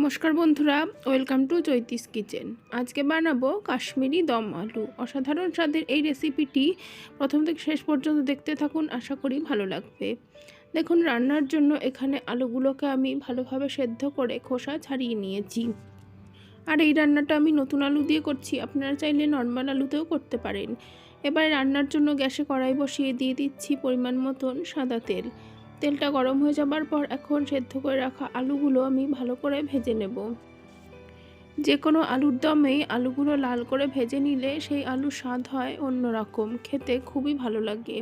নমস্কার বন্ধুরা, welcome to চৈতিস kitchen. আজকে বানাবো কাশ্মীরি দম আলু। অসাধারণ স্বাদের এই রেসিপিটি প্রথম থেকে শেষ পর্যন্ত দেখতে থাকুন, আশা করি ভালো লাগবে। দেখুন, রান্নার জন্য এখানে আলুগুলোকে আমি ভালোভাবে সেদ্ধ করে খোসা ছাড়িয়ে নিয়েছি। আর এই রান্নাটা আমি নতুন আলু দিয়ে করছি, আপনারা চাইলে নর্মাল আলুতেও করতে পারেন। এবার রান্নার জন্য গ্যাসে কড়াই বসিয়ে দিয়ে দিচ্ছি পরিমাণ মতন সাদা তেল। তেলটা গরম হয়ে যাবার পর এখন সেদ্ধ করে রাখা আলুগুলো আমি ভালো করে ভেজে নেব। যে কোনো আলুর দমেই আলুগুলো লাল করে ভেজে নিলে সেই আলুর স্বাদ হয় অন্যরকম, খেতে খুবই ভালো লাগে।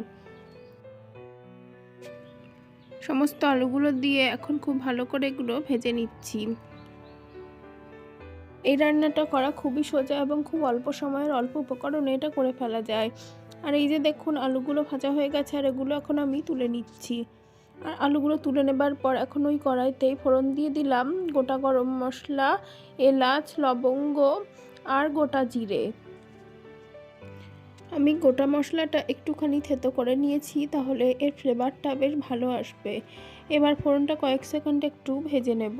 সমস্ত আলুগুলো দিয়ে এখন খুব ভালো করে এগুলো ভেজে নিচ্ছি। এই রান্নাটা করা খুবই সোজা এবং খুব অল্প সময়ের অল্প উপকরণে এটা করে ফেলা যায়। আর এই যে দেখুন, আলুগুলো ভাজা হয়ে গেছে আর এগুলো এখন আমি তুলে নিচ্ছি। আর আলুগুলো তুলে নেবার পর এখন ওই কড়াইতেই ফোড়ন দিয়ে দিলাম গোটা গরম মশলা, এলাচ, লবঙ্গ আর গোটা জিরে। আমি গোটা মশলাটা একটুখানি থেতো করে নিয়েছি, তাহলে এর ফ্লেভারটা বেশ ভালো আসবে। এবার ফোড়নটা কয়েক সেকেন্ড একটু ভেজে নেব।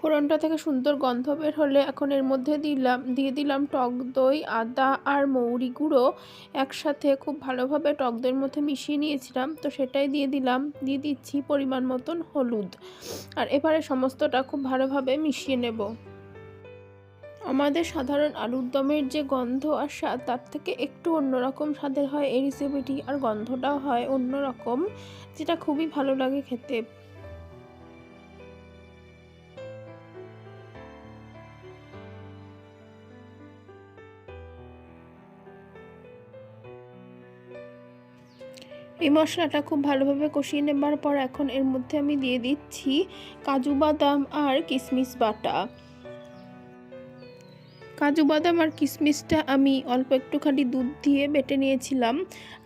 ফোড়নটা থেকে সুন্দর গন্ধ বের হলে এখন এর মধ্যে দিয়ে দিলাম টক দই, আদা আর মৌরি গুঁড়ো একসাথে খুব ভালোভাবে টক দইয়ের মধ্যে মিশিয়ে নিয়েছিলাম, তো সেটাই দিয়ে দিচ্ছি পরিমাণ মতন হলুদ। আর এবারে সমস্তটা খুব ভালোভাবে মিশিয়ে নেব। আমাদের সাধারণ আলুর দমের যে গন্ধ আর স্বাদ, তার থেকে একটু অন্যরকম স্বাদের হয় এই রেসিপিটি, আর গন্ধটাও হয় অন্যরকম, যেটা খুবই ভালো লাগে খেতে। এই মশলাটা খুব ভালোভাবে কষিয়ে নেবার পর এখন এর মধ্যে আমি দিয়ে দিচ্ছি কাজু বাদাম আর কিশমিশ বাটা। কাজু বাদাম আর কিশমিশটা আমি অল্প একটুখানি দুধ দিয়ে বেটে নিয়েছিলাম।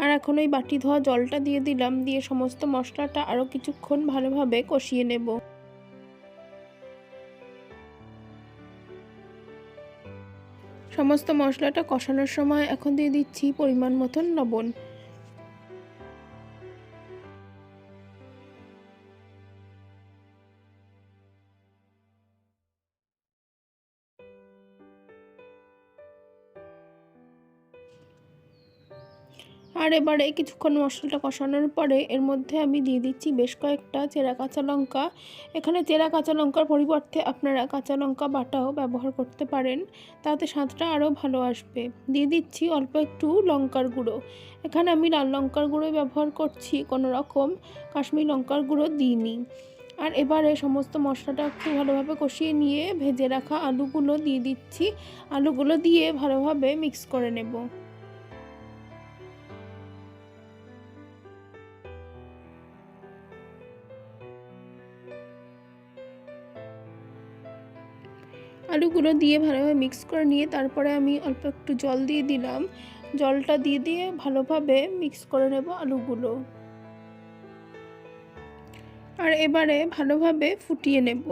আর এখন ওই বাটি ধোয়া জলটা দিয়ে দিলাম, দিয়ে সমস্ত মশলাটা আরও কিছুক্ষণ ভালোভাবে কষিয়ে নেব। সমস্ত মশলাটা কষানোর সময় এখন দিয়ে দিচ্ছি পরিমাণ মতন লবণ। আর এবারে কিছুক্ষণ মশলাটা কষানোর পরে এর মধ্যে আমি দিয়ে দিচ্ছি বেশ কয়েকটা চেরা কাঁচা লঙ্কা। এখানে চেরা কাঁচা লঙ্কার পরিবর্তে আপনারা কাঁচা লঙ্কা বাটাও ব্যবহার করতে পারেন, তাতে স্বাদটা আরও ভালো আসবে। দিয়ে দিচ্ছি অল্প একটু লঙ্কার গুঁড়ো। এখানে আমি লাল লঙ্কার গুঁড়োই ব্যবহার করছি, কোনো রকম কাশ্মীরি লঙ্কার গুঁড়ো দিইনি। আর এবারে সমস্ত মশলাটা একটু ভালোভাবে কষিয়ে নিয়ে ভেজে রাখা আলুগুলো দিয়ে দিচ্ছি। আলুগুলো দিয়ে ভালোভাবে মিক্স করে নেব। আলুগুলো দিয়ে ভালোভাবে মিক্স করে নিয়ে তারপরে আমি অল্প একটু জল দিয়ে দিলাম। জলটা দিয়ে ভালোভাবে মিক্স করে নেব আলুগুলো। আর এবারে ভালোভাবে ফুটিয়ে নেব।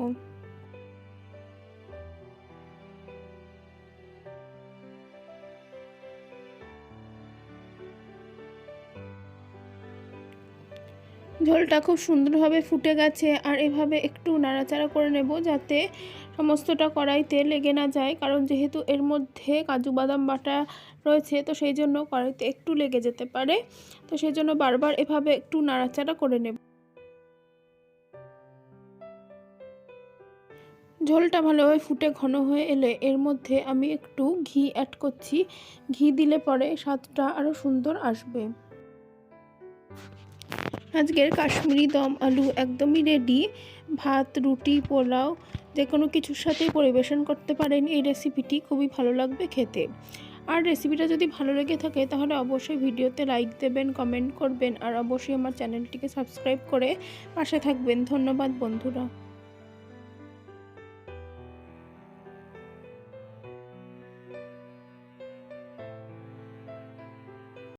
ঝোলটা খুব সুন্দরভাবে ফুটে গেছে, আর এভাবে একটু নাড়াচাড়া করে নেব যাতে সমস্তটা কড়াইতে লেগে না যায়, কারণ যেহেতু এর মধ্যে কাজু বাদাম বাটা রয়েছে, তো সেই জন্য কড়াইতে একটু লেগে যেতে পারে। তো সেই জন্য বারবার এভাবে একটু নাড়াচাড়া করে নেব। ঝোলটা ভালোভাবে ফুটে ঘন হয়ে এলে এর মধ্যে আমি একটু ঘি অ্যাড করছি। ঘি দিলে পরে স্বাদটা আরও সুন্দর আসবে। আজকের কাশ্মীরি দম আলু একদমই রেডি। ভাত, রুটি, পোলাও যে কোনো কিছুর সাথেই পরিবেশন করতে পারেন। এই রেসিপিটি খুবই ভালো লাগবে খেতে। আর রেসিপিটা যদি ভালো লেগে থাকে তাহলে অবশ্যই ভিডিওতে লাইক দেবেন, কমেন্ট করবেন, আর অবশ্যই আমার চ্যানেলটিকে সাবস্ক্রাইব করে পাশে থাকবেন। ধন্যবাদ বন্ধুরা।